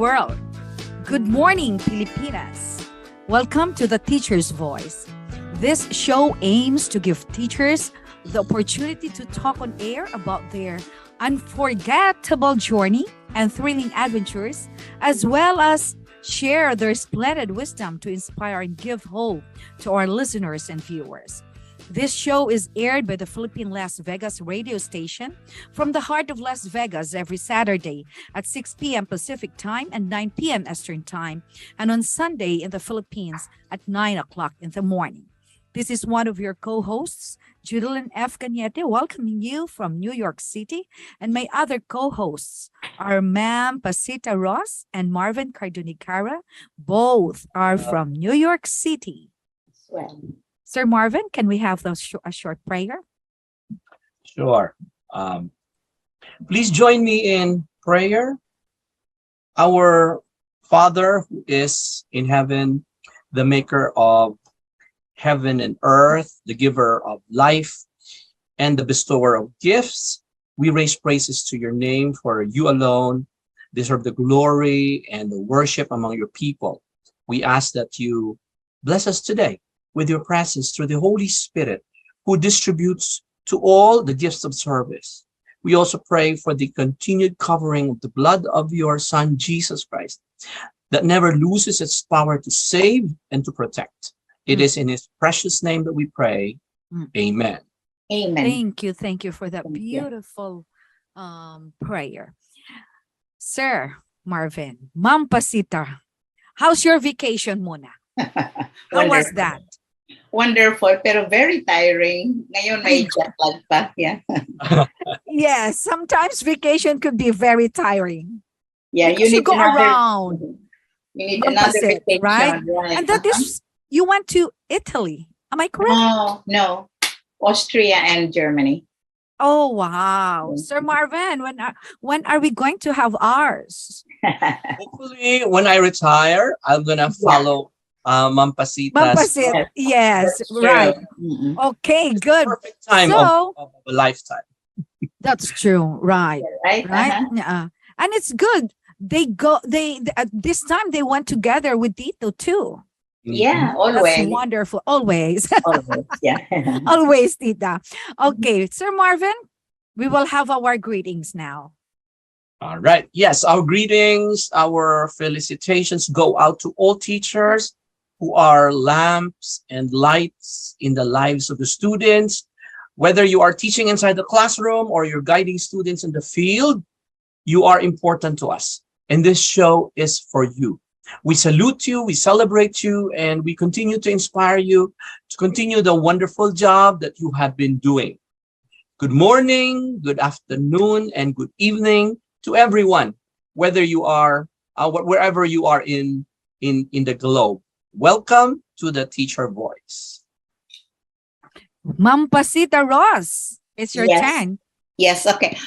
world. Good morning, Filipinas. Welcome to the Teacher's Voice. This show aims to give teachers the opportunity to talk on air about their unforgettable journey and thrilling adventures, as well as share their splendid wisdom to inspire and give hope to our listeners and viewers. This show is aired by the Philippine Las Vegas radio station from the heart of Las Vegas every Saturday at 6 p.m. Pacific time and 9 p.m. Eastern time, and on Sunday in the Philippines at 9 o'clock in the morning. This is one of your co-hosts, Judilyn F. Cañete, welcoming you from New York City. And my other co-hosts are Ma'am Pasita Ross and Marvin Cardunicara. Both are from New York City. Well, Sir Marvin, can we have a short prayer? Sure. Please join me in prayer. Our Father who is in heaven, the maker of heaven and earth, the giver of life, and the bestower of gifts, we raise praises to your name, for you alone deserve the glory and the worship among your people. We ask that you bless us today with your presence through the Holy Spirit, who distributes to all the gifts of service. We also pray for the continued covering of the blood of your Son, Jesus Christ, that never loses its power to save and to protect. It is in his precious name that we pray. Amen. amen. Thank you for that Thank you. beautiful prayer. Sir Marvin, Ma'am Pasita, how's your vacation muna? How was Wonderful. that? Wonderful, pero very tiring. Ngayon may jet lag pa. Yeah. Yes, sometimes vacation could be very tiring. Yeah, Because you go around. You need Ma'am another Pasit, vacation, right? right? And that is, you went to Italy. Am I correct? No. Austria and Germany. Oh, wow. Mm. Sir Marvin, when are we going to have ours? Hopefully, when I retire, I'm going to follow Ma'am Pasita's Ma'am Pasit, yes, That's true. right. Mm-mm. Okay, good. perfect time So- of a lifetime. That's true, right. Right? Right? Uh-huh. Yeah. And it's good. They at this time they went together with Tito too. Yeah, That's always. wonderful. Always. Always, yeah. Always, Tita. Okay, Sir Marvin, we will have our greetings now. All right. Yes, our greetings, our felicitations go out to all teachers who are lamps and lights in the lives of the students. Whether you are teaching inside the classroom or you're guiding students in the field, you are important to us. And this show is for you. We salute you, we celebrate you, and we continue to inspire you to continue the wonderful job that you have been doing. Good morning, good afternoon, and good evening to everyone, whether you are wherever you are in the globe. Welcome to the Teacher Voice. Ma'am Pasita Ross, it's your Yes. turn. Yes, okay.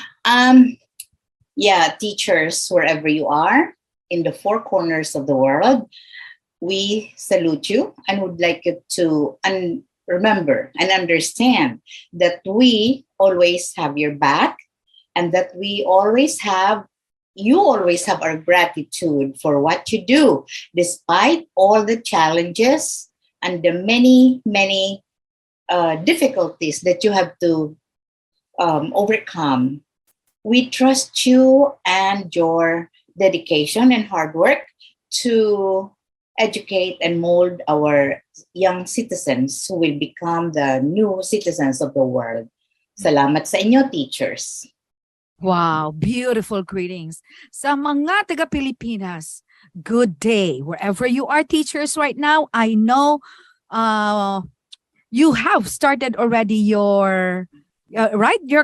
Yeah, teachers, wherever you are, in the four corners of the world, we salute you and would like you to remember and understand that we always have your back, and that you always have our gratitude for what you do, despite all the challenges and the many, many difficulties that you have to overcome. We trust you and your dedication and hard work to educate and mold our young citizens who will become the new citizens of the world. Salamat sa inyo, teachers. Wow, beautiful greetings. Sa mga taga-Pilipinas, good day. Wherever you are, teachers, right now, I know you have started already your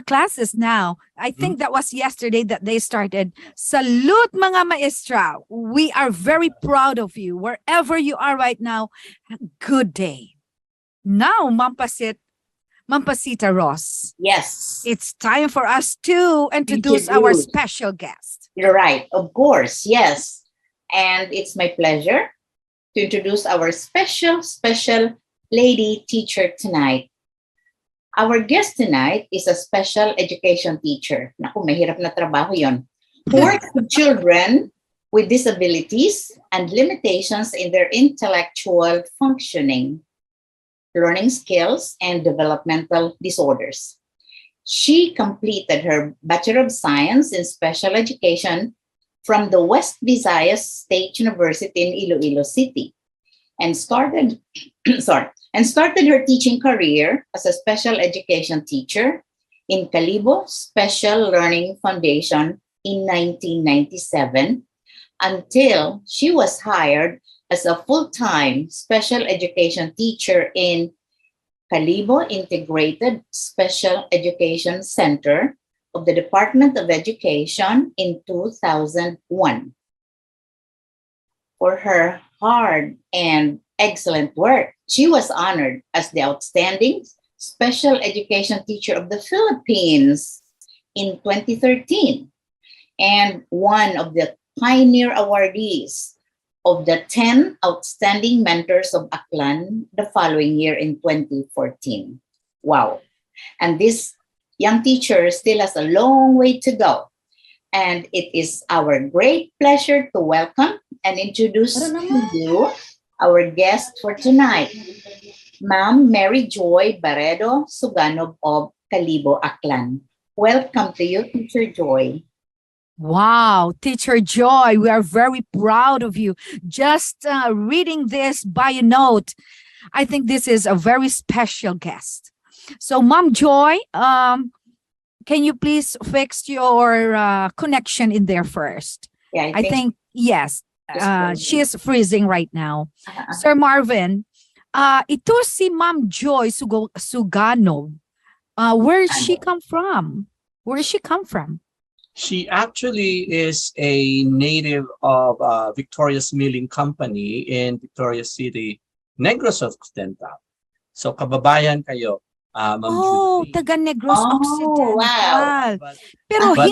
classes now. I think that was yesterday that they started. Salute mga maestra. We are very proud of you. Wherever you are right now, good day. Now, Ma'am Pasita Ross, Yes, it's time for us to introduce our Introduce. special guest. you're right. Of course, yes. And it's my pleasure to introduce our special lady teacher tonight. Our guest tonight is a special education teacher. Naku, mahirap na trabaho yon. Who works with children with disabilities and limitations in their intellectual functioning, learning skills, and developmental disorders. She completed her Bachelor of Science in Special Education from the West Visayas State University in Iloilo City and started started her teaching career as a special education teacher in Kalibo Special Learning Foundation in 1997 until she was hired as a full-time special education teacher in Kalibo Integrated Special Education Center of the Department of Education in 2001. For her hard and excellent work, she was honored as the Outstanding Special Education Teacher of the Philippines in 2013 and one of the Pioneer Awardees of the 10 Outstanding Mentors of Aklan the following year in 2014. Wow. And this young teacher still has a long way to go. And it is our great pleasure to welcome and introduce to you our guest for tonight, Ma'am Mary Joy Barredo Suganob of Kalibo, Aklan. Welcome to you, Teacher Joy. Wow, Teacher Joy, we are very proud of you. Just reading this bio note, I think this is a very special guest. So, Mom Joy, can you please fix your connection in there first? Yeah, I think yes, she is freezing right now. Uh-huh. Sir Marvin, ito si Ma'am Joy Suganob. Where did she come from? Where did she come from? She actually is a native of Victoria's Milling Company in Victoria City, Negros Occidental. So kababayan kayo, Ma'am Oh, Judy. taga Negros Occidental. wow. Pero But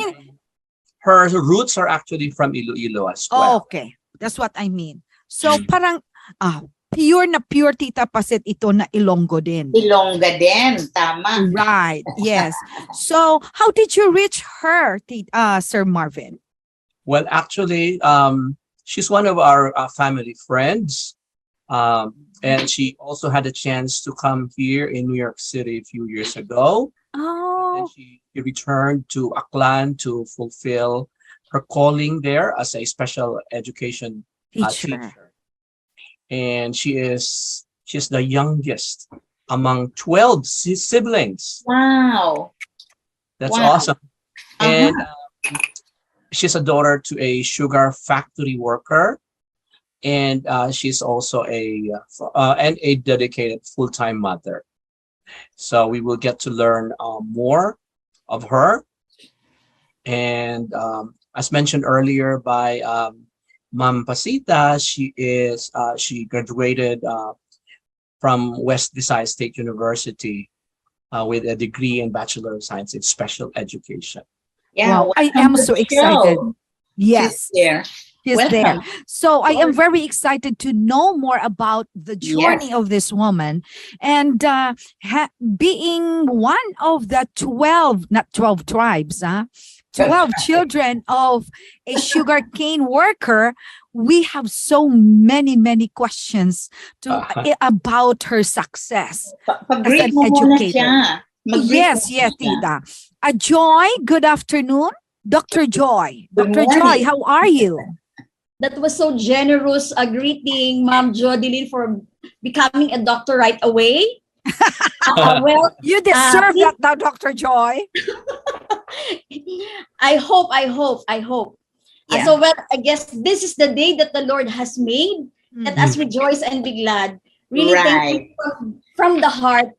her roots are actually from Iloilo as well. okay, that's what I mean. So Mm. parang pure na pure Tita Pasit ito na Ilonggo din. Ilongga din, tama. Right, yes. So how did you reach her, Sir Marvin? Well, actually, she's one of our family friends. And she also had a chance to come here in New York City a few years ago. And then Oh, she returned to Aklan to fulfill her calling there as a special education teacher. teacher. And she's the youngest among 12 siblings. Wow. That's Wow. awesome. And she's a daughter to a sugar factory worker. And she's also a dedicated full-time mother. So we will get to learn more of her. And as mentioned earlier by Ma'am Pasita, she graduated from West Visayas State University with a degree in Bachelor of Science in Special Education. Yeah, Wow, I welcome am to so the excited. show. Yes, She's there. she's Welcome. there. So I am very excited to know more about the journey of this woman and being one of the 12, not 12 tribes, 12 children of a sugarcane worker. We have so many questions about her success as Pag-greet an mo muna educator. siya. Mag-greet Yes, mo yes, siya. Tita. Joy, good afternoon. Dr. Joy. Good Dr. Joy, morning. how are you? That was so generous a greeting, Ma'am Jodeline, for becoming a doctor right away. Well, You deserve that now, Dr. Joy. I hope. Yeah. So, well, I guess this is the day that the Lord has made. Let us rejoice and be glad. Really, thank you from the heart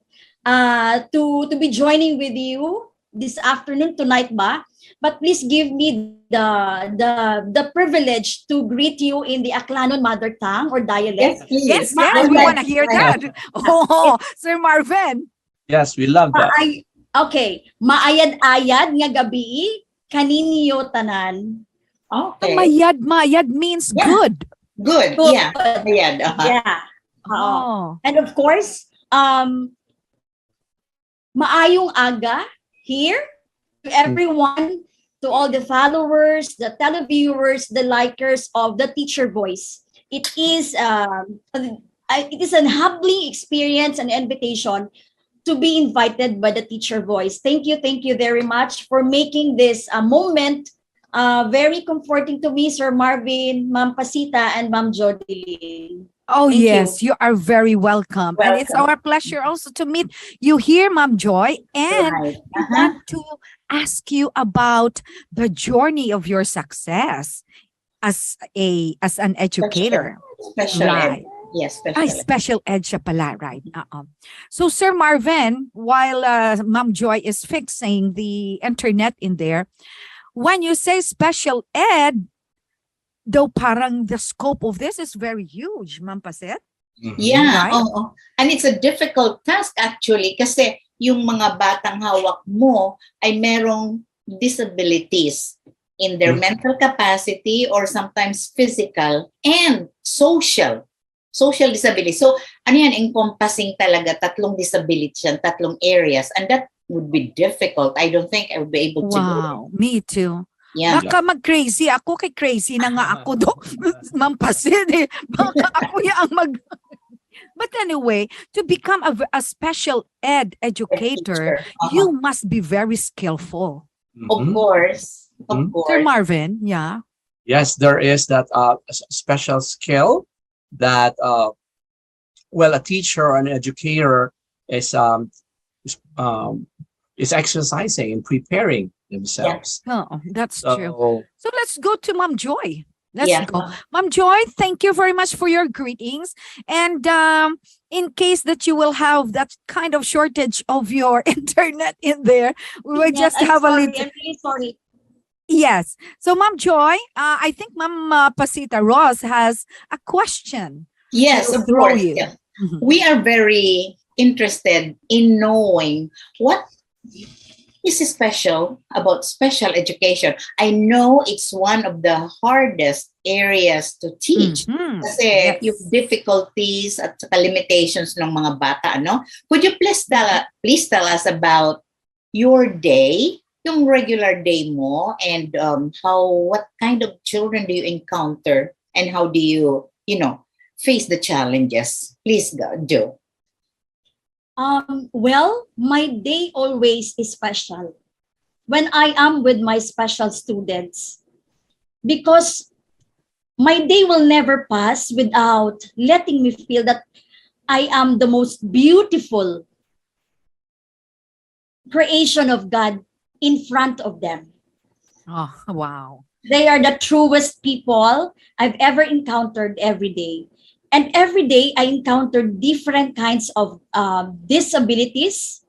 to be joining with you this afternoon, tonight ba? But please give me the privilege to greet you in the Aklanon mother tongue or dialect. Yes, please. Yes, we want to hear that. Oh, Sir Marvin. Yes, we love that. Okay. Maayad-ayad nga gabi kaninyo tanan. Okay. Mayad means Yeah. good. Good. Good. Yeah. Ayan. Yeah. Oh. And of course, maayong aga here to everyone to all the followers, the televiewers, the likers of the Teacher Voice. It is an humbling experience and invitation to be invited by the Teacher Voice. Thank you very much for making this moment very comforting to me, Sir Marvin, Ma'am Pasita, and Ma'am Jodeline. Oh, Thank yes, you are very welcome. And it's Welcome. our pleasure also to meet you here, Ma'am Joy. And Right. we want to ask you about the journey of your success as an educator. Special Right. ed. Yes, Ay, special ed. special ed siya pala, right? So, Sir Marvin, while Ma'am Joy is fixing the internet in there, when you say special ed, though parang the scope of this is very huge, Ma'am Paset. Yeah, Right? oo. And it's a difficult task actually kasi yung mga batang hawak mo ay merong disabilities in their mental capacity or sometimes physical and social disability. So, ano yan, encompassing talaga, tatlong disabilities yan, tatlong areas. And that would be difficult. I don't think I would be able to do it. Wow, me too. Yeah. Baka mag-crazy ako, kay crazy na nga ako do. Ma'am Paset eh. Baka ako yung But anyway, to become a special ed educator, you must be very skillful. Of course. Of Sir course. Marvin, yeah. Yes, there is that special skill that well, a teacher or an educator is exercising and preparing themselves. Oh, that's true. So So let's go to Ma'am Joy. Let's Yeah. go. Ma'am Joy, thank you very much for your greetings. And in case that you will have that kind of shortage of your internet in there, we will just have a little. I'm really sorry. Yes. So, Ma'am Joy, I think Ma'am Pasita Ross has a question. Yes, to of throw course. you. Yeah. Mhm. We are very interested in knowing what is special about special education. I know it's one of the hardest areas to teach. Mhm. Kasi Yes. yung difficulties at saka limitations ng mga bata, ano? Could you please tell us about your day, yung regular day mo, and what kind of children do you encounter, and how do you face the challenges? Please do. Well, my day always is special when I am with my special students, because my day will never pass without letting me feel that I am the most beautiful creation of God in front of them. Oh, wow. They are the truest people I've ever encountered every day. And every day I encounter different kinds of disabilities.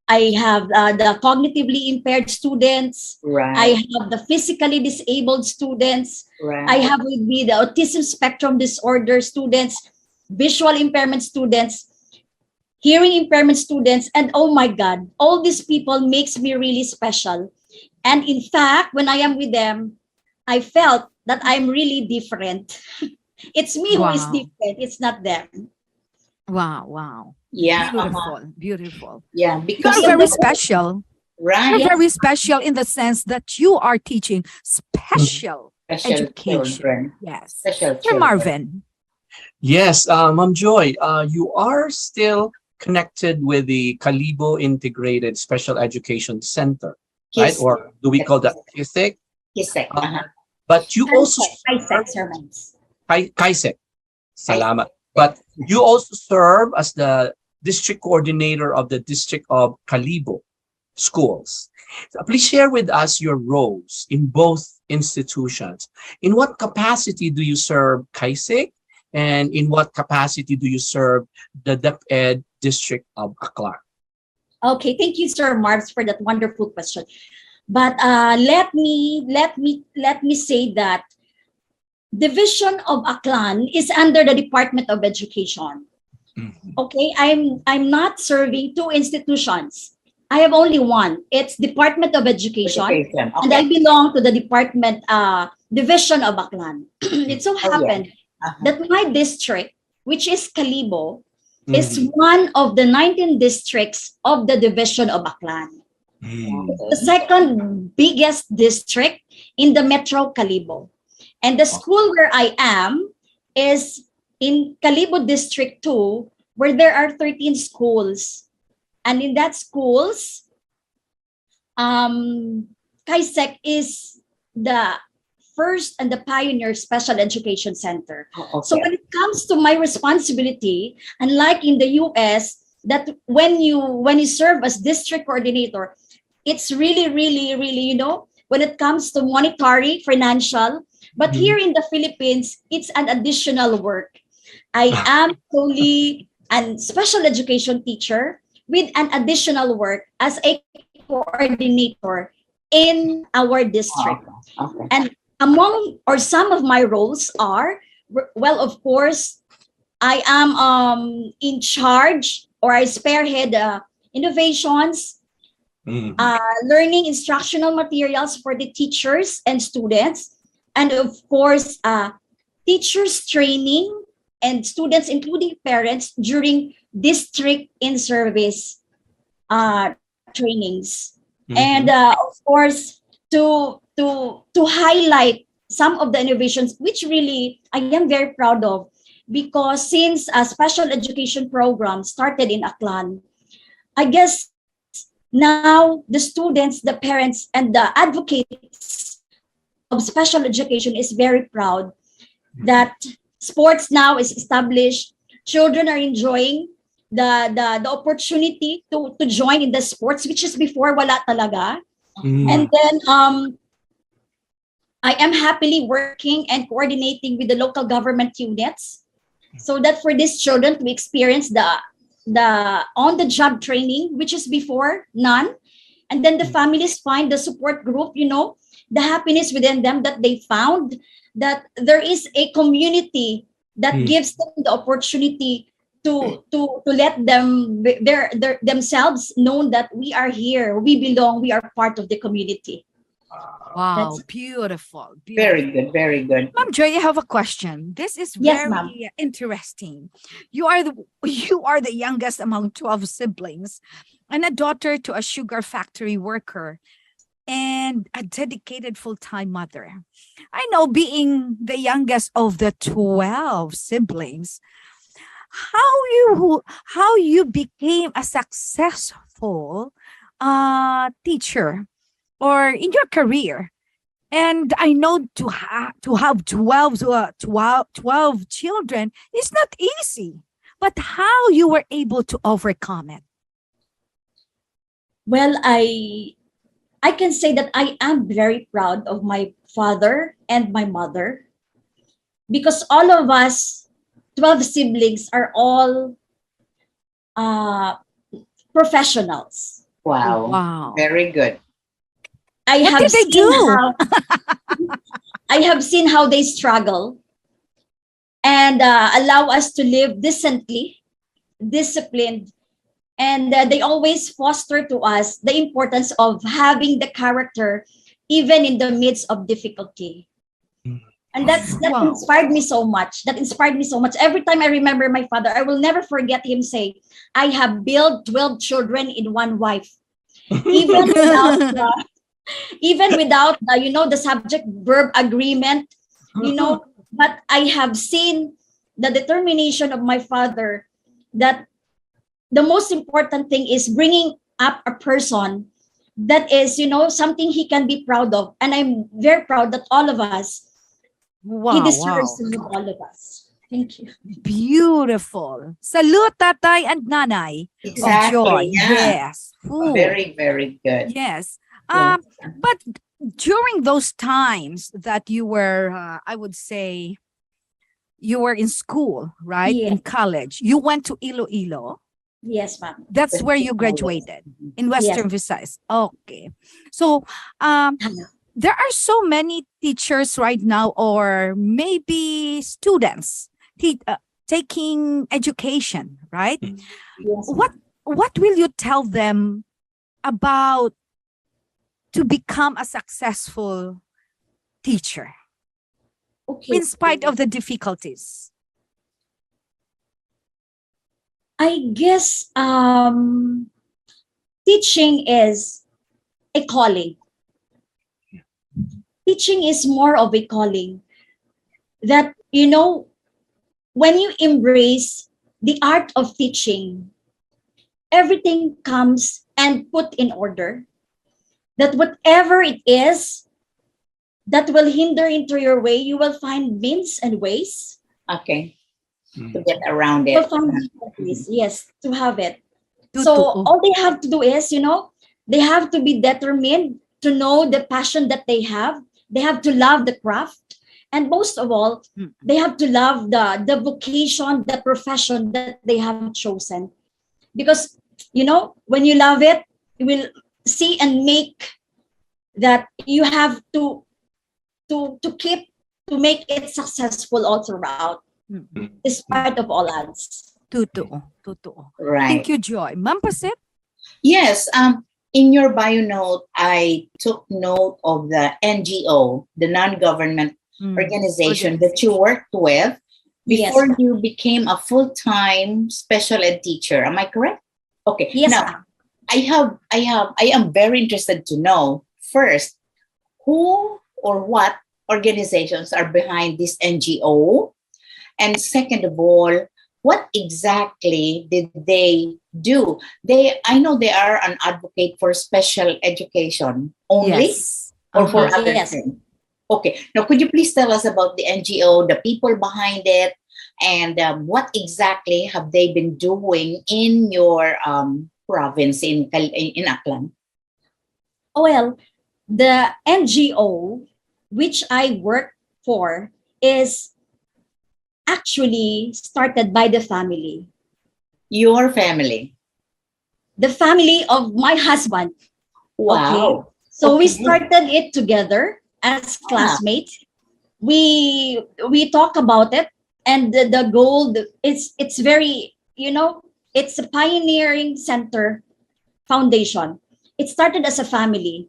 I have the cognitively impaired students. Right. I have the physically disabled students. Right. I have with me the autism spectrum disorder students, visual impairment students, hearing impairment students, and oh my God, all these people makes me really special. And in fact, when I am with them, I felt that I'm really different. It's me who is Wow. different. It's not them. Wow, wow. Yeah. Beautiful, beautiful. Yeah. You Because are very special. right. You're Yes. very special in the sense that you are teaching special Special education. children. Yes. Special Sir children. Marvin. yes, Ma'am Joy, you are still connected with the Kalibo Integrated Special Education Center, right? Or do we call that KISEC? Kisek. But you also I serve, said sermons. KISEC. Salamat. But you also serve as the district coordinator of the District of Kalibo schools. So please share with us your roles in both institutions. In what capacity do you serve KISEC? And in what capacity do you serve the DepEd District of Aklan? Okay, thank you, Sir Marbs, for that wonderful question. But let me say that Division of Aklan is under the Department of Education. Okay, I'm not serving two institutions. I have only one. It's Department of Education, Education. and I belong to the Department Division of Aklan. It so happened that my district, which is Kalibo, is one of the 19 districts of the Division of Aklan. Mm. The second biggest district in the Metro Kalibo. And the school where I am is in Kalibo District 2, where there are 13 schools. And in that schools, Kaisek is the first and the pioneer special education center. Oh, So okay. when it comes to my responsibility, unlike in the US, that when you serve as district coordinator, it's really, really, really, when it comes to monetary, financial, but Mhm. here in the Philippines, it's an additional work. I am solely an special education teacher with an additional work as a coordinator in our district. Oh, okay. And among or some of my roles are, well, of course, I am in charge or I spearhead innovations, Mhm. learning instructional materials for the teachers and students, and of course, teachers training and students, including parents, during district in service trainings. And Mhm. of course, to highlight some of the innovations, which really I am very proud of, because since a special education program started in Aklan, I guess now the students, the parents, and the advocates of special education is very proud that sports now is established. Children are enjoying the opportunity to join in the sports, which is before wala talaga. And Mhm. then I am happily working and coordinating with the local government units so that for these children to experience the on the job training, which is before none. And then the families find the support group, the happiness within them that they found that there is a community that Mm. gives them the opportunity to let them their themselves know that we are here, we belong, we are part of the community. Wow, That's beautiful, Very beautiful. good. Very good. Ma'am Joy, I have a question. This is yes, ma'am. very interesting. You are the you are the youngest among 12 siblings and a daughter to a sugar factory worker and a dedicated full-time mother. I know being the youngest of the 12 siblings, how you became a successful teacher or in your career. And I know to have 12 children is not easy. But how you were able to overcome it? Well, I can say that I am very proud of my father and my mother because all of us 12 siblings are all uh, professionals. Wow. Wow. Very good. I What have did they seen do? how I have seen how they struggle and allow us to live decently, disciplined, and they always foster to us the importance of having the character even in the midst of difficulty. And that Wow. inspired me so much. That inspired me so much. Every time I remember my father, I will never forget him say, I have built 12 children in one wife. Even without the subject verb agreement, but I have seen the determination of my father that the most important thing is bringing up a person that is, something he can be proud of. And I'm very proud that all of us, he Wow, deserves wow. to lead all of us. Thank you. Beautiful. Salute tatay and nanay of joy. Exactly. Yeah. Yes. Ooh. Very, very good. Yes. Yes. But during those times that you were, I would say, you were in school, right? Yeah. In college, you went to Iloilo. Yes, ma'am. That's where you Yes. graduated in Yes. Western Visayas. Okay. So, um, there are so many teachers right now, or maybe students taking education, right? Yes, What ma'am. What will you tell them about to become a successful teacher Okay. in spite of the difficulties? I guess teaching is a calling. Teaching is more of a calling that, when you embrace the art of teaching, everything comes and put in order. That whatever it is that will hinder into your way, you will find means and ways. Okay. To Mm. get around You will it. find means and ways, yes, to have it. So Totoo. all they have to do is, they have to be determined to know the passion that they have. They have to love the craft. And most of all, Mm. they have to love the vocation, the profession that they have chosen. Because, when you love it, you will see and make that you have to keep to make it successful all throughout, Mm. despite of all odds. Totoo. Totoo. Right. Thank you, Joy. Ma'am Pasit? Yes. In your bio note, I took note of the NGO, the non-government organization that you worked with Yes, before ma'am. you became a full-time special ed teacher. Am I correct? Okay. Yes, Now, ma'am. I am very interested to know first who or what organizations are behind this NGO, and second of all, what exactly did they do? I know they are an advocate for special education only, Yes. or for Uh-huh. other Yes. things. Okay. Now, could you please tell us about the NGO, the people behind it, and what exactly have they been doing in your province in Aklan? Well, the NGO which I work for is actually started by the family. Your family. The family of my husband. Okay. Wow. So we Okay. started it together as Ah, classmates. We talk about it, and the goal it's very, it's a pioneering center foundation. It started as a family.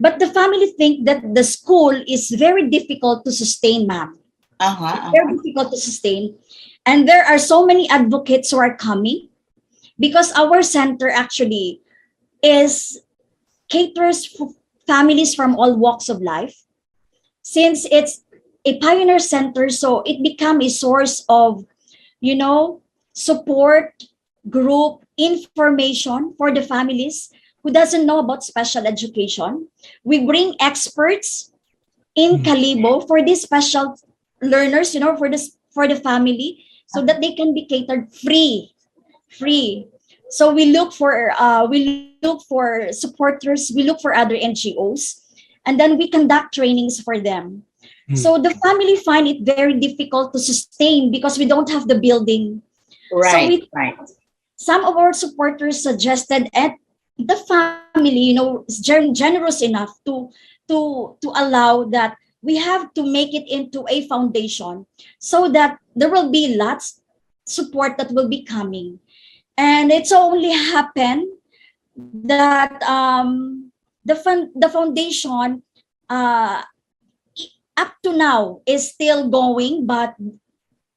But the family think that the school is very difficult to sustain, ma'am. uh-huh, It's very uh-huh. difficult to sustain. And there are so many advocates who are coming because our center actually is caters for families from all walks of life. Since it's a pioneer center, so it become a source of, you know, support, group, information for the families who doesn't know about special education. We bring experts in Mm. Kalibo for these special learners, for the family, so that they can be catered free. So we look for supporters, we look for other NGOs, and then we conduct trainings for them. Mm. So the family find it very difficult to sustain because we don't have the building. So Right, right. some of our supporters suggested, and the family, is generous enough to allow that we have to make it into a foundation so that there will be lots support that will be coming. And it's only happened that the foundation uh, up to now is still going, but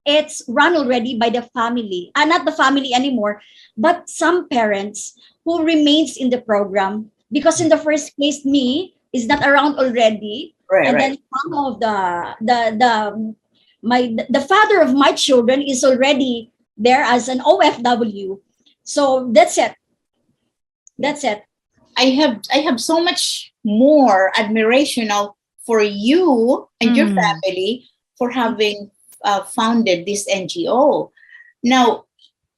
it's run already by the family, not the family anymore, but some parents who remains in the program, because in the first place me is not around already, Right, and right. then some of the father of my children is already there as an OFW. So that's it. I have so much more admiration now for you and your Mm. family for having founded this NGO. Now,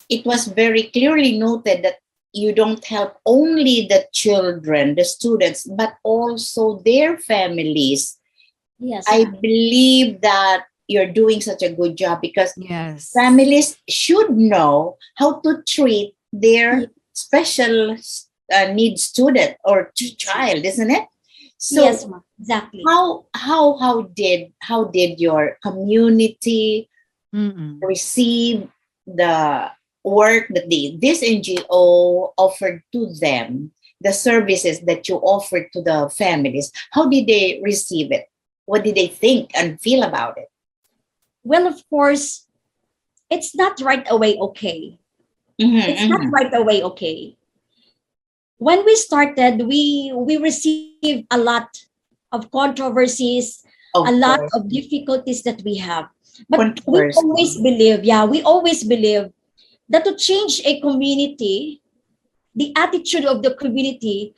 it was very clearly noted that you don't help only the children, the students, but also their families. Yes, I ma'am. believe that you're doing such a good job because Yes. families should know how to treat Ye- their special needs student or child, isn't it? yes, So ma'am. Exactly. how did your community Mm-mm. receive the work that this NGO offered to them, the services that you offered to the families? How did they receive it? What did they think and feel about it? Well, of course, it's not right away okay. Mhm, It's not mhm. right away okay. when we started, we received a lot of controversies, a Of lot course. of difficulties that we have. But Controversy. we always believe that to change a community, the attitude of the community,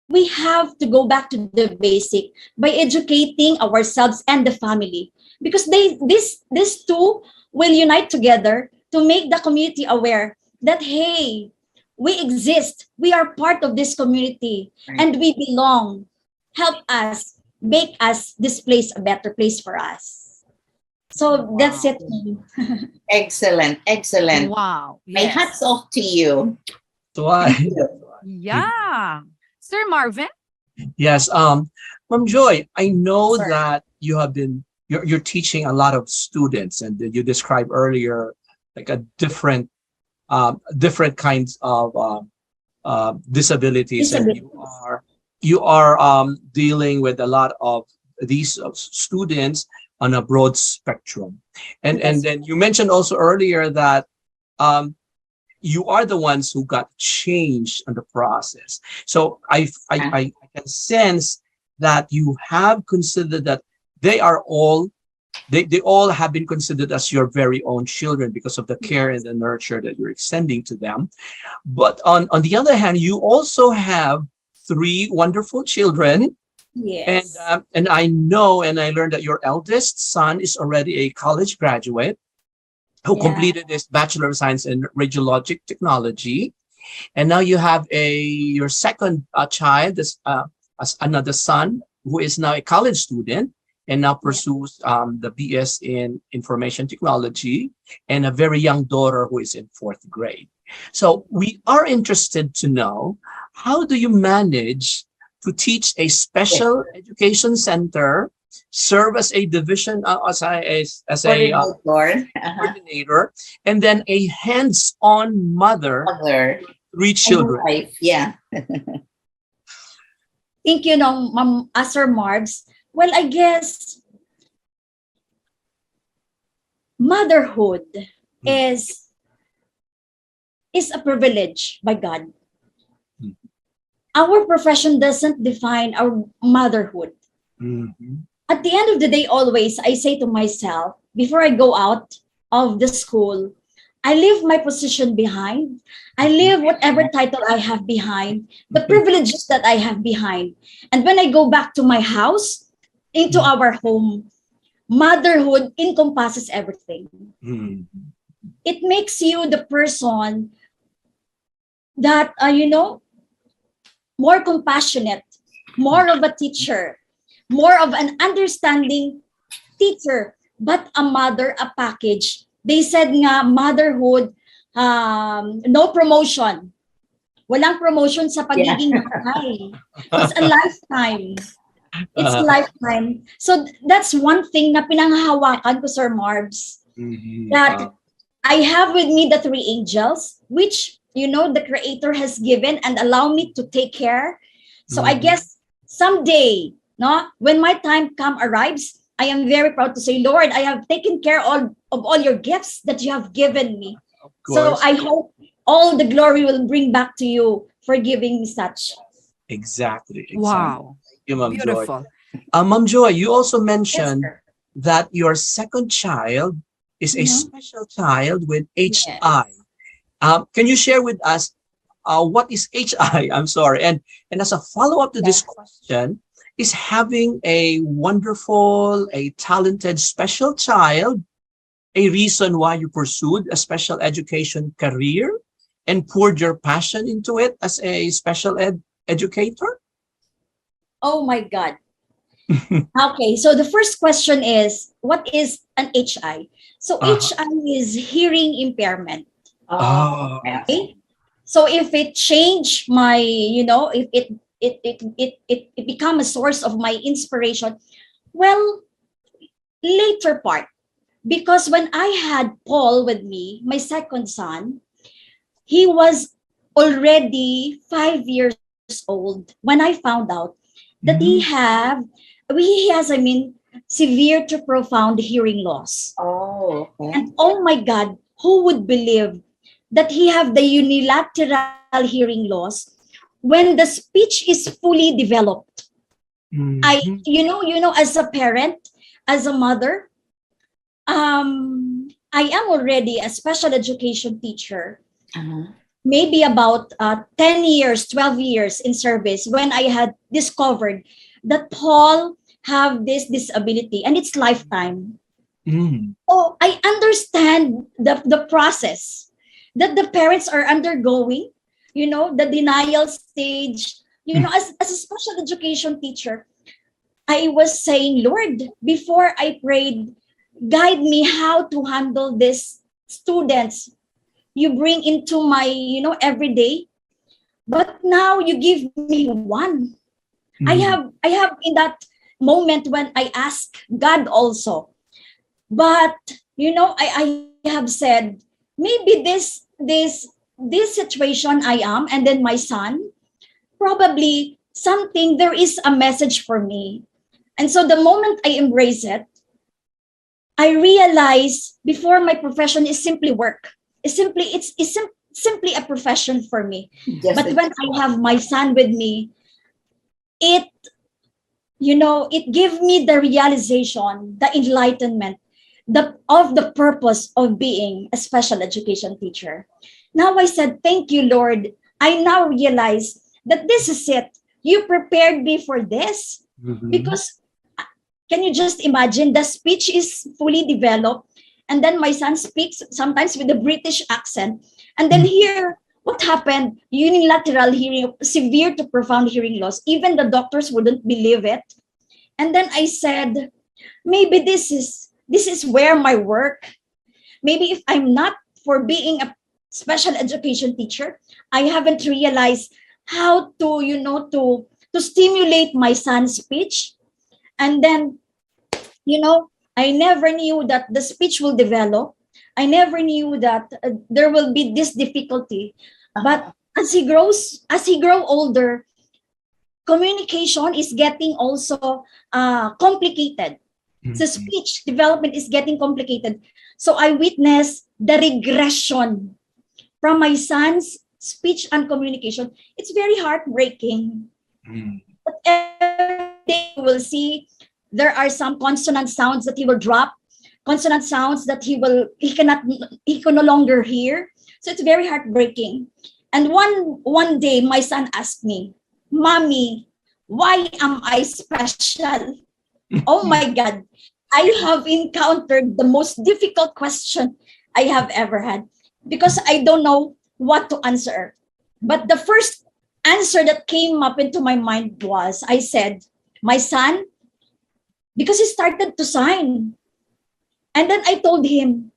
we have to go back to the basic by educating ourselves and the family, because these two will unite together to make the community aware that, hey, we exist, we are part of this community, Right. and we belong. Help us, make us this place a better place for us. So that's Wow. it. Excellent. Excellent. Wow. My Yes. hats off to you. So I, Thank you. Yeah. Sir Marvin? yes, Ma'am Joy, I know Sir. that you're teaching a lot of students, and that you described earlier like a different kinds of disabilities, and Disabilities. you are dealing with a lot of these students on a broad spectrum, and Yes. then you mentioned also earlier that um, you are the ones who got changed in the process. So I can sense that you have considered that they are all they all have been considered as your very own children because of the care and the nurture that you're extending to them. But on the other hand, you also have three wonderful children, Yes. and I know and I learned that your eldest son is already a college graduate who Yeah. completed his Bachelor of Science in Radiologic Technology, and now you have your second child, as another son who is now a college student and now pursues the BS in Information Technology, and a very young daughter who is in fourth grade. So we are interested to know, how do you manage to teach a Yes. special education center, serve as a division as a Coordinator. coordinator, and then a hands-on mother, Mother. three And children? wife. Yeah. Think you know, Sir Marbs. Well, I guess motherhood Hmm. is a privilege by God. Hmm. Our profession doesn't define our motherhood. Mhm. At the end of the day, always I say to myself, before I go out of the school, I leave my position behind. I leave whatever title I have behind, the privileges that I have behind. And when I go back to my house, into our home, motherhood encompasses everything. Mhm. It makes you the person that, more compassionate, more of a teacher, more of an understanding teacher, but a mother, a package. They said nga, motherhood, no promotion. Walang promotion sa Yeah. pagiging nanay. It's a lifetime. It's a Uh, lifetime. So that's one thing na pinanghahawakan ko, Sir Marbs, mhm. that I have with me the three angels, which, the Creator has given and allow me to take care. So I Mhm. guess someday, no, when my time arrives, I am very proud to say, Lord, I have taken care of all your gifts that you have given me. Of So course. I hope all the glory will bring back to you for giving me such. Exactly. Wow. Thank you, Ma'am Joy. Beautiful. Ma'am Joy, you also Yes, mentioned sir. that your second child is a Mhm. special child with Yes. HI. Can you share with us what is HI? I'm sorry. And as a follow-up to Yeah. this question, is having a wonderful, a talented special child a reason why you pursued a special education career and poured your passion into it as a special ed educator? Oh my God. Okay, so the first question is, what is an HI? So Uh-huh. HI is hearing impairment. Oh, Oh, yeah. Okay? So if it change my, if it become a source of my inspiration, well, later part. Because when I had Paul with me, my second son, he was already 5 years old when I found out that mm, he has, severe to profound hearing loss. Oh, okay. And oh my God, who would believe that he have the unilateral hearing loss when the speech is fully developed. I, Mhm. as a parent, as a mother, I am already a special education teacher, Uh-huh. maybe about 10 years, 12 years in service when I had discovered that Paul have this disability and it's lifetime. Mm. So I understand the process that the parents are undergoing, the denial stage. As a special education teacher, I was saying, Lord, before I prayed, guide me how to handle these students you bring into my, everyday. But now you give me one. Mm. I have in that moment when I ask God also. But I have said, maybe this situation I am, and then my son, probably something, there is a message for me. And so the moment I embrace it, I realize before my profession is simply work. Simply a profession for me. Just But a when I job. have my son with me, it it gave me the realization, the enlightenment, the purpose of being a special education teacher. Now I said, thank you, Lord. I now realize that this is it. You prepared me for this. Mhm. Because can you just imagine, the speech is fully developed, and then my son speaks sometimes with a British accent, and then here what happened, unilateral hearing, severe to profound hearing loss, even the doctors wouldn't believe it. And then I said, maybe this is where my work, maybe if I'm not for being a special education teacher, I haven't realized how to to stimulate my son's speech. And then I never knew that the speech will develop. I never knew that there will be this difficulty. But Uh-huh. as he grow older, communication is getting also complicated. So Mhm. speech development is getting complicated. So I witnessed the regression from my son's speech and communication. It's very heartbreaking. Mm. But every day you will see there are some consonant sounds that he will drop, consonant sounds that he can no longer hear. So it's very heartbreaking. And one day my son asked me, Mommy, why am I special? Oh my God. I have encountered the most difficult question I have ever had because I don't know what to answer. But the first answer that came up into my mind was, I said, my son, because he started to sign. And then I told him,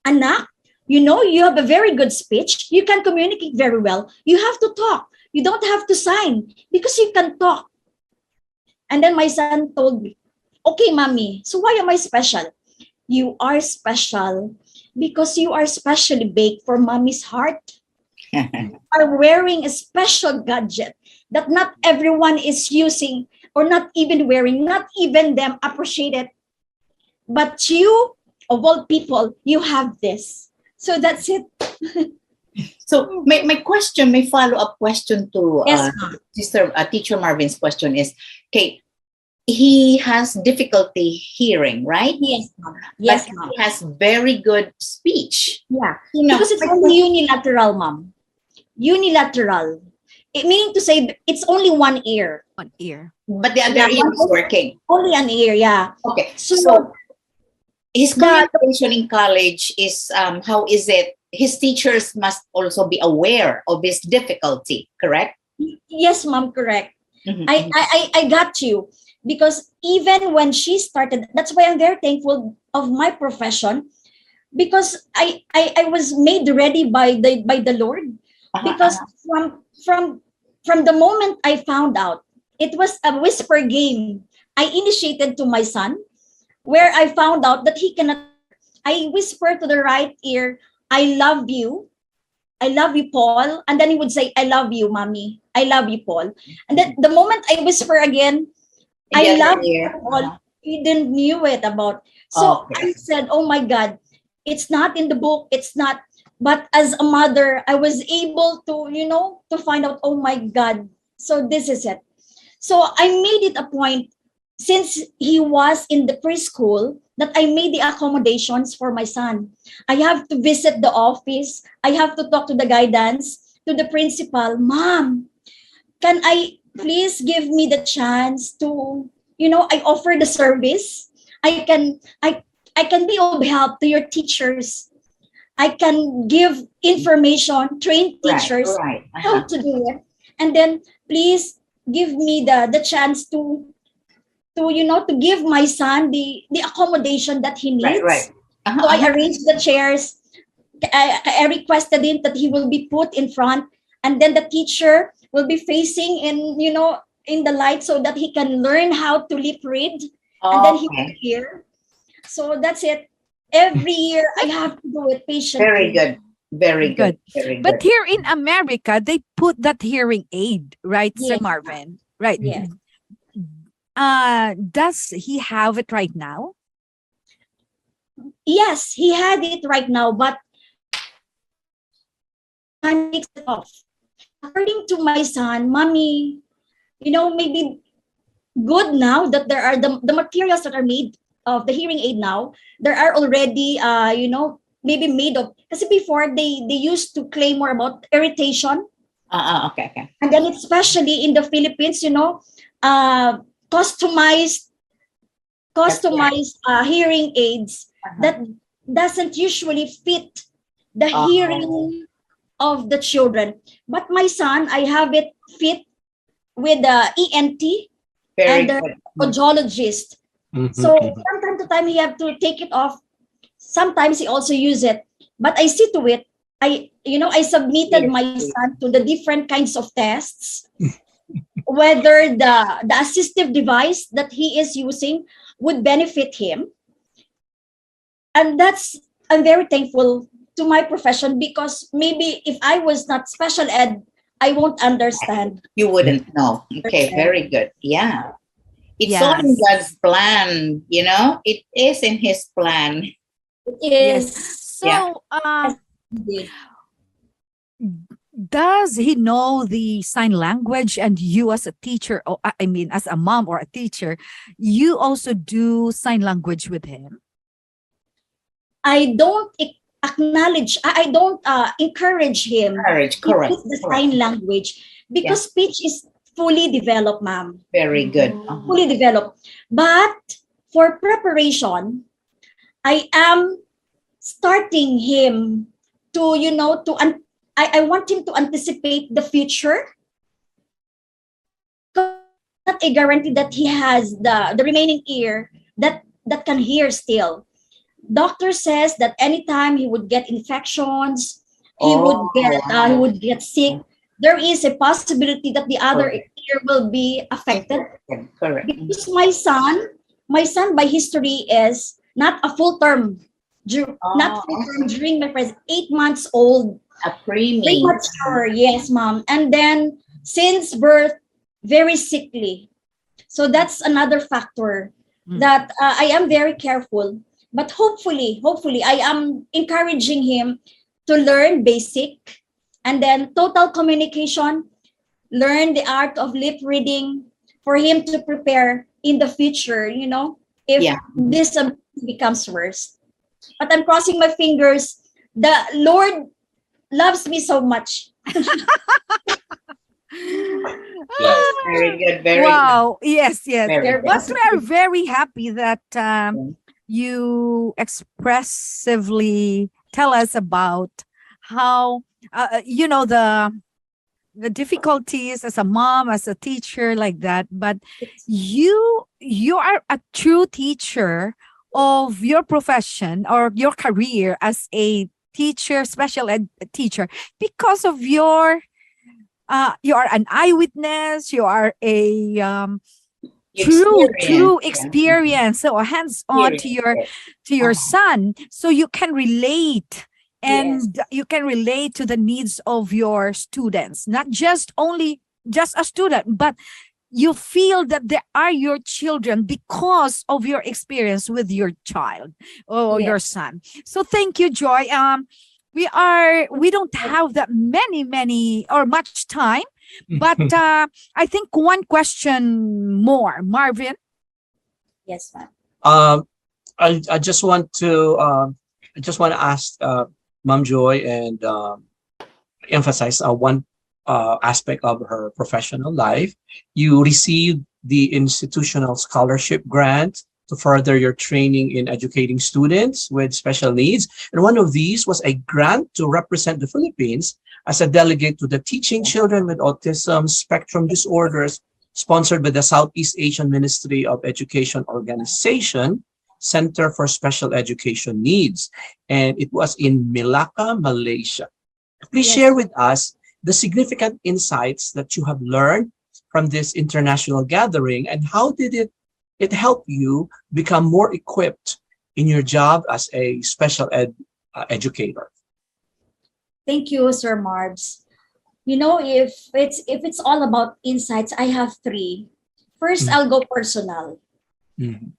Anak, you have a very good speech. You can communicate very well. You have to talk. You don't have to sign because you can talk. And then my son told me, okay, mommy, so why am I special? You are special because you are specially baked for mommy's heart. Mm. Are wearing a special gadget that not everyone is using or not even wearing, not even them appreciate it. But you, of all people, you have this. So that's it. So my follow-up question to Yes, ma'am. Sister Teacher Marvin's question is, okay, he has difficulty hearing, right? Yes, ma'am. But Yes, ma'am. he has very good speech. Yeah. You know, Because it's only unilateral, ma'am. Unilateral. It meaning to say it's only one ear. On ear. but the other Yeah, ear is working. only an ear, yeah. Okay, So so his the communication in college is how is it? His teachers must also be aware of his difficulty, correct? yes, ma'am, correct. Mhm, I got you. Because even when she started, that's why I'm very thankful of my profession, because I was made ready by the Lord. uh-huh, Because uh-huh. from the moment I found out, it was a whisper game I initiated to my son, where I found out that he cannot. I whisper to the right ear, I love you. I love you, Paul. And then he would say, I love you, mommy. I love you, Paul. And then the moment I whisper again, In the I other love you, ear. Paul, he didn't knew it about. So Okay. I said, oh my God, it's not in the book. It's not. But as a mother, I was able to, to find out, oh my God, so this is it. So I made it a point, since he was in the preschool, that I made the accommodations for my son. I have to visit the office. I have to talk to the guidance, to the principal. Mom, can I please give me the chance to, I offer the service. I can, I can be of help to your teachers. I can give information, train teachers Right. how to do it. And then please give me the chance to to give my son the accommodation that he needs. Right. So I arranged the chairs. I requested him that he will be put in front, and then the teacher will be facing in the light, so that he can learn how to lip read, and then he will hear. So that's it. Every year I have to do it patiently. Very good. Very good. Very good. But here in America, they put that hearing aid, right, Sir Yes. Marvin? Right. Yes. Does he have it right now? Yes, he had it right now, but time takes it off. According to my son, mommy, maybe good now that there are the materials that are made of the hearing aid now, there are already maybe made of, because before they used to claim more about irritation. Okay. And then especially in the Philippines, customized hearing aids that doesn't usually fit the hearing of the children. But my son, I have it fit with the ENT Very and the good. audiologist. So from time to time, he have to take it off. Sometimes he also use it, but I see to it. I submitted my son to the different kinds of tests, whether the assistive device that he is using would benefit him. And I'm very thankful to my profession, because maybe if I was not special ed, I won't understand. You wouldn't know. Okay, very good. Yeah. It's all in God's plan, It is in His plan. It is. So, does he know the sign language? And you, as a teacher, or I mean, as a mom or a teacher, you also do sign language with him? I don't acknowledge. I don't encourage him. Correct. The sign language, because speech is fully developed, ma'am. Very good. Fully developed. But for preparation, I am starting him to, I want him to anticipate the future. Not a guarantee that he has the remaining ear that can hear still. Doctor says that anytime he would get infections, he would get sick. There is a possibility that the other ear will be affected. Correct. Because my son by history is not a full term. Not full term during my present 8 months old. A preemie. Premature, yes, ma'am. And then since birth, very sickly. So that's another factor that I am very careful. But hopefully, I am encouraging him to learn basic, and then total communication, learn the art of lip reading for him to prepare in the future, if this becomes worse. But I'm crossing my fingers. The Lord loves me so much. Very good. Very wow. Good. Yes. Very but we are very happy that you expressively tell us about how, the difficulties as a mom, as a teacher, like that. But you are a true teacher of your profession or your career as a teacher, special ed teacher, because of you are an eyewitness. You are a true experience, so hands-on to your son, so you can relate. And you can relate to the needs of your students, not just a student, but you feel that they are your children because of your experience with your child or your son. So thank you, Joy. we don't have that many or much time, but I think one question more, Marvin. Yes, ma'am. Um, I just want to ask Mom Joy and emphasize one aspect of her professional life. You received the institutional scholarship grant to further your training in educating students with special needs. And one of these was a grant to represent the Philippines as a delegate to the Teaching Children with Autism Spectrum Disorders, sponsored by the Southeast Asian Ministry of Education Organization Center for Special Education Needs. And it was in Malacca, Malaysia. Please Yes. share with us the significant insights that you have learned from this international gathering, and how did it help you become more equipped in your job as a special ed educator? Thank you, Sir Marbs. You know, if it's all about insights, I have three. First, Mm. I'll go personal. Mhm.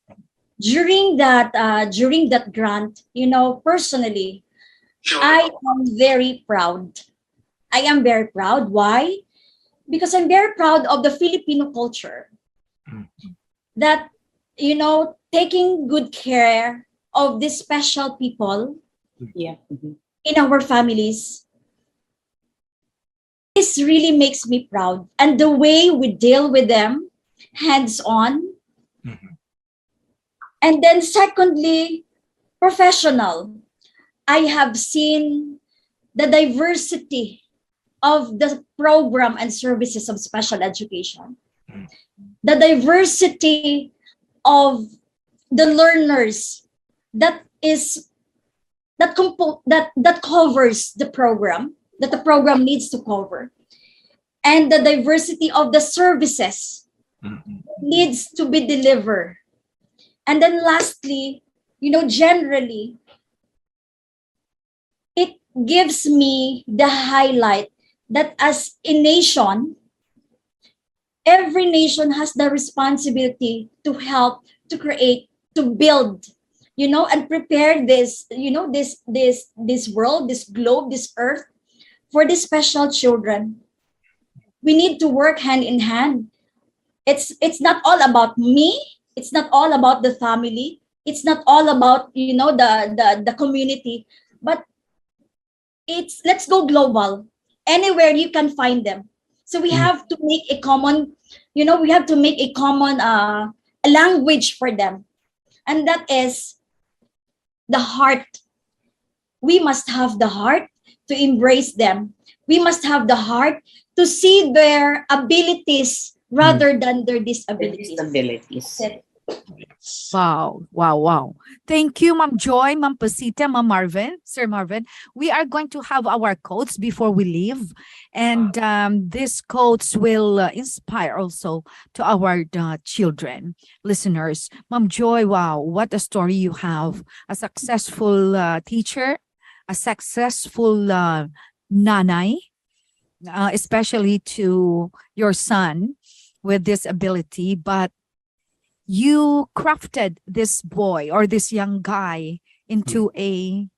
During that grant, you know, personally, I am very proud. I am very proud. Why? Because I'm very proud of the Filipino culture Mm. that, you know, taking good care of these special people Yeah. Mhm. in our families. This really makes me proud. And the way we deal with them, hands on. Mhm. And then, secondly, professional. I have seen the diversity of the program and services of special education, Mm. the diversity of the learners that is that covers the program that the program needs to cover, and the diversity of the services Mhm. needs to be delivered. And then lastly, you know, generally, it gives me the highlight that as a nation, every nation has the responsibility to help, to create, to build, you know, and prepare this, you know, this world, this globe, this earth for these special children. We need to work hand in hand. It's not all about me. It's not all about the family. It's not all about, you know, the community, but it's let's go global. Anywhere you can find them. So we Mm. have to make a common, you know, we have to make a common a language for them. And that is the heart. We must have the heart to embrace them. We must have the heart to see their abilities Mm. rather than their The disabilities. disabilities. That's it. Yes. Wow. Thank you, Ma'am Joy, Ma'am Pasita, Ma'am Marvin, Sir Marvin. We are going to have our quotes before we leave. And these quotes will inspire also to our children, listeners. Ma'am Joy, wow, what a story you have. A successful teacher, a successful nanay, especially to your son with this ability. But you crafted this boy or this young guy into a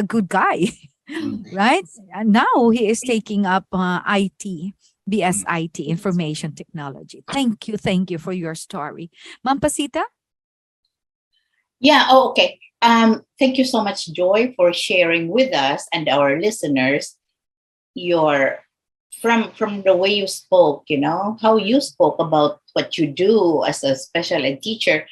good guy. Mm. Right? And now he is taking up IT, Mm. BSIT, information technology. Thank you for your story. Ma'am Pasita? Yeah. Oh, okay. Thank you so much, Joy, for sharing with us and our listeners your from the way you spoke. You know how you spoke about what you do as a special ed teacher.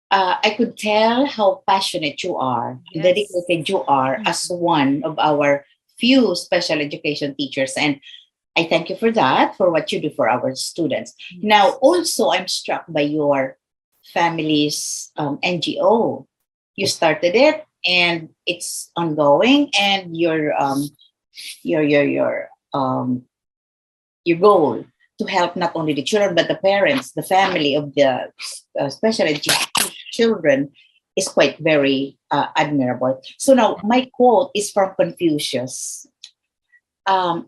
I could tell how passionate you are, Yes. dedicated you are as one of our few special education teachers, and I thank you for that, for what you do for our students. Now, also, I'm struck by your family's NGO. You started it, and it's ongoing, and your goal to help not only the children but the parents, the family of the special education children is quite very admirable. So now, my quote is from Confucius.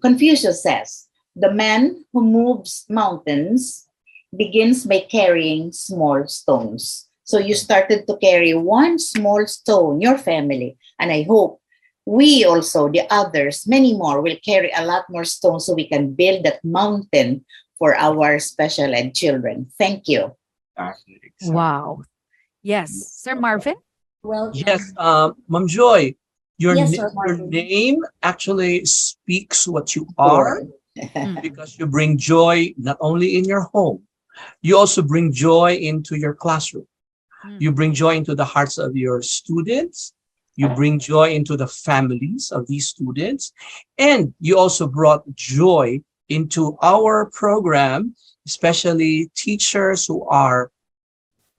Confucius says, "The man who moves mountains begins by carrying small stones." So you started to carry one small stone, your family, and I hope we also, the others, many more, will carry a lot more stones so we can build that mountain for our special ed children. Thank you. Exactly. Wow. Yes, Sir Marvin. Well, Yes, Ma'am Joy, yes, Sir your Marvin. name actually speaks what you Sure. are, because you bring joy not only in your home, you also bring joy into your classroom. You bring joy into the hearts of your students. You bring joy into the families of these students. And you also brought joy into our program, especially teachers who are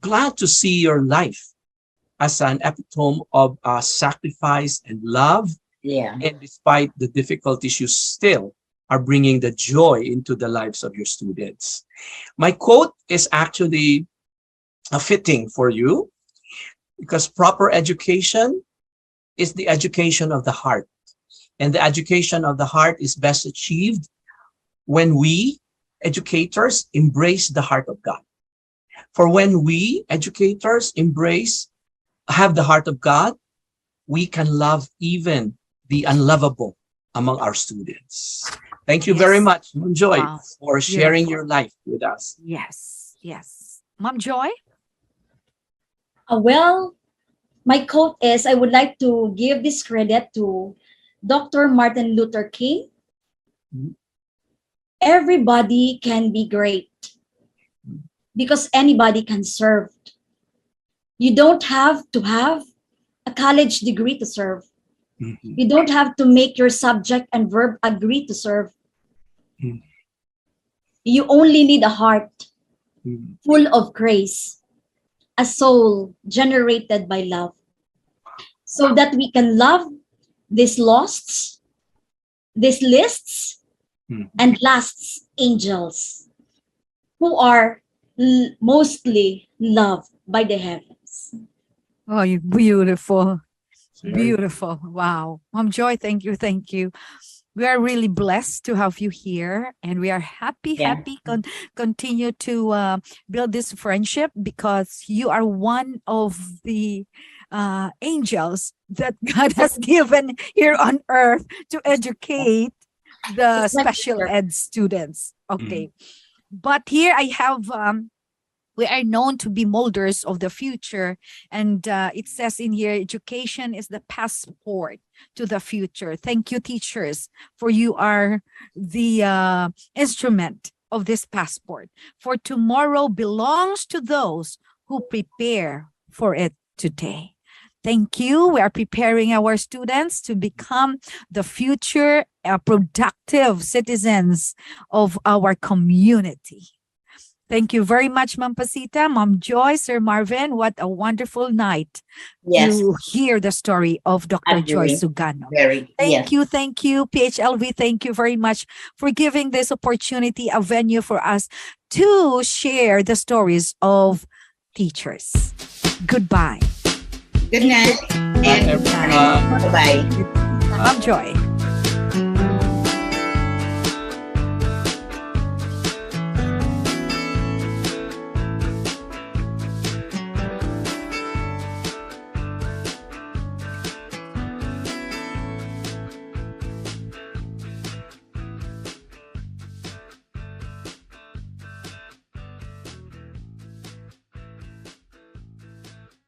glad to see your life as an epitome of sacrifice and love. Yeah. And despite the difficulties, you still are bringing the joy into the lives of your students. My quote is actually fitting for you, because proper education is the education of the heart. And the education of the heart is best achieved when we, educators, embrace the heart of God. For when we, educators, have the heart of God, we can love even the unlovable among our students. Thank you very Yes. much, Ma'am Joy, Wow. for sharing Beautiful. your life with us. Yes, yes. Mom Joy? Well, my quote is, I would like to give this credit to Dr. Martin Luther King. Mhm. Everybody can be great because anybody can serve. You don't have to have a college degree to serve. Mhm. You don't have to make your subject and verb agree to serve. Mhm. You only need a heart Mhm. full of grace, a soul generated by love, so that we can love these losts, these lists, Mhm. and lasts angels who are mostly loved by the heavens. Oh, you beautiful. Very Beautiful. Wow. Mom Joy, thank you. Thank you. We are really blessed to have you here, and we are happy, Yeah. continue to build this friendship, because you are one of the angels that God has given here on earth to educate the It's my special pleasure. ed students. Mhm. Okay. But here I have we are known to be molders of the future. And it says in here, education is the passport to the future. Thank you, teachers, for you are the instrument of this passport. For tomorrow belongs to those who prepare for it today. Thank you. We are preparing our students to become the future productive citizens of our community. Thank you very much, Ma'am Pasita, Ma'am Joy, Sir Marvin. What a wonderful night Yes. to hear the story of Dr. Joy Agree. Suganob. Very. Yes. Thank you, PHLV. Thank you very much for giving this opportunity, a venue for us to share the stories of teachers. Goodbye. Good night. Bye, And everyone. bye-bye. Ma'am Joy.